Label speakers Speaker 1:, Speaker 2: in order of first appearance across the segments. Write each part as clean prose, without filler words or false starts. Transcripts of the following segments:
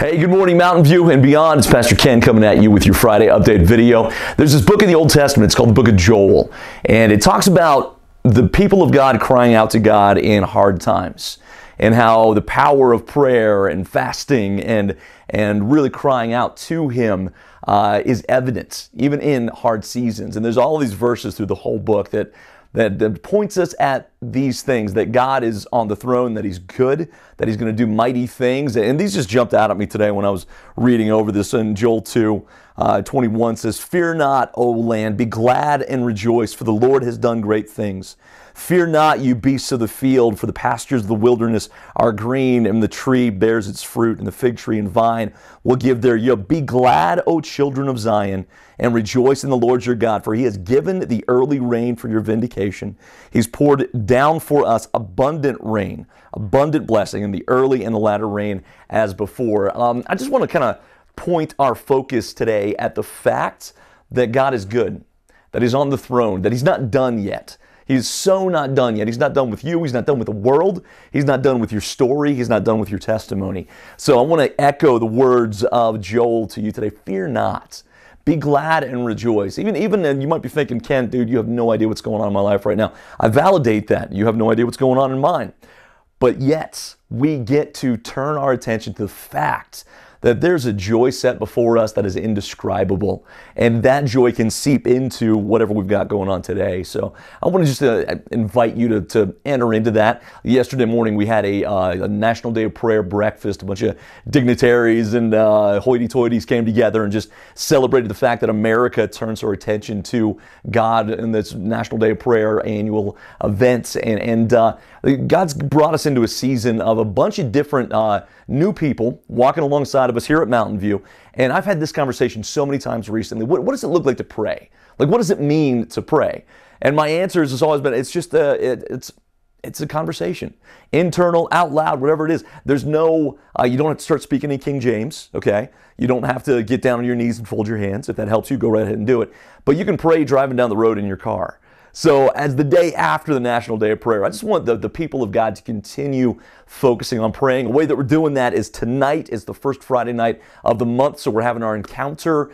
Speaker 1: Hey, good morning, Mountain View and beyond. It's Pastor Ken coming at you with your Friday update video. There's this book in the Old Testament. It's called the Book of Joel, and it talks about the people of God crying out to God in hard times, and how the power of prayer and fasting and really crying out to Him is evident even in hard seasons. And there's all these verses through the whole book that points us at these things, that God is on the throne, that He's good, that He's going to do mighty things. And these just jumped out at me today when I was reading over this. In Joel 2:21 says, "Fear not, O land, be glad and rejoice, for the Lord has done great things. Fear not, you beasts of the field, for the pastures of the wilderness are green, and the tree bears its fruit, and the fig tree and vine will give their yield. Be glad, O children of Zion, and rejoice in the Lord your God, for He has given the early rain for your vindication. He's poured down for us abundant rain, abundant blessing, in the early and the latter rain as before." I just want to kind of point our focus today at the fact that God is good, that He's on the throne, that He's not done yet. He's so not done yet. He's not done with you. He's not done with the world. He's not done with your story. He's not done with your testimony. So I want to echo the words of Joel to you today. Fear not. Be glad and rejoice. Even you might be thinking, Ken, dude, you have no idea what's going on in my life right now. I validate that. You have no idea what's going on in mine. But yet, we get to turn our attention to the fact that there's a joy set before us that is indescribable, and that joy can seep into whatever we've got going on today. So I want to just invite you to enter into that. Yesterday morning we had a National Day of Prayer breakfast. A bunch of dignitaries and hoity-toities came together and just celebrated the fact that America turns her attention to God in this National Day of Prayer annual events. And God's brought us into a season of a bunch of different new people walking alongside of us here at Mountain View. And I've had this conversation so many times recently. What does it look like to pray? Like, what does it mean to pray? And my answer has always been, it's just it's a conversation, internal, out loud, whatever it is. There's no, you don't have to start speaking in King James, okay? You don't have to get down on your knees and fold your hands. If that helps you, go right ahead and do it. But you can pray driving down the road in your car. So as the day after the National Day of Prayer, I just want the people of God to continue focusing on praying. A way that we're doing that is tonight is the first Friday night of the month. So we're having our encounter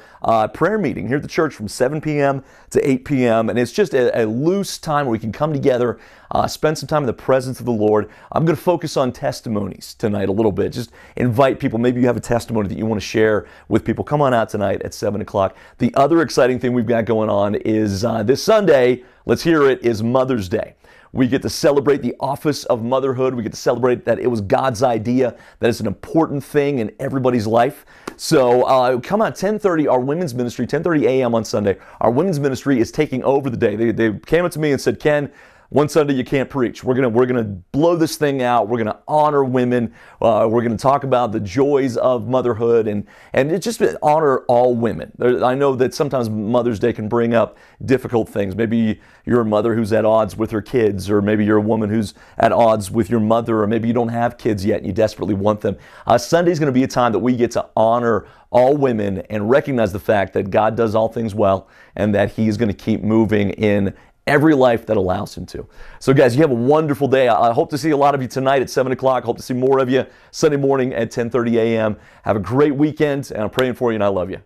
Speaker 1: prayer meeting here at the church from 7 p.m. to 8 p.m. And it's just a loose time where we can come together, spend some time in the presence of the Lord. I'm going to focus on testimonies tonight a little bit. Just invite people. Maybe you have a testimony that you want to share with people. Come on out tonight at 7 o'clock. The other exciting thing we've got going on is this Sunday, let's hear it, is Mother's Day. We get to celebrate the office of motherhood. We get to celebrate that it was God's idea, that it's an important thing in everybody's life. So come on, 10:30, our women's ministry, 10:30 a.m. on Sunday. Our women's ministry is taking over the day. They came up to me and said, Ken, one Sunday you can't preach. We're gonna blow this thing out. We're gonna honor women. We're gonna talk about the joys of motherhood and it just honor all women. I know that sometimes Mother's Day can bring up difficult things. Maybe you're a mother who's at odds with her kids, or maybe you're a woman who's at odds with your mother, or maybe you don't have kids yet and you desperately want them. Sunday's gonna be a time that we get to honor all women and recognize the fact that God does all things well and that He's gonna keep moving in every life that allows Him to. So guys, you have a wonderful day. I hope to see a lot of you tonight at 7 o'clock. I hope to see more of you Sunday morning at 10:30 a.m. Have a great weekend, and I'm praying for you, and I love you.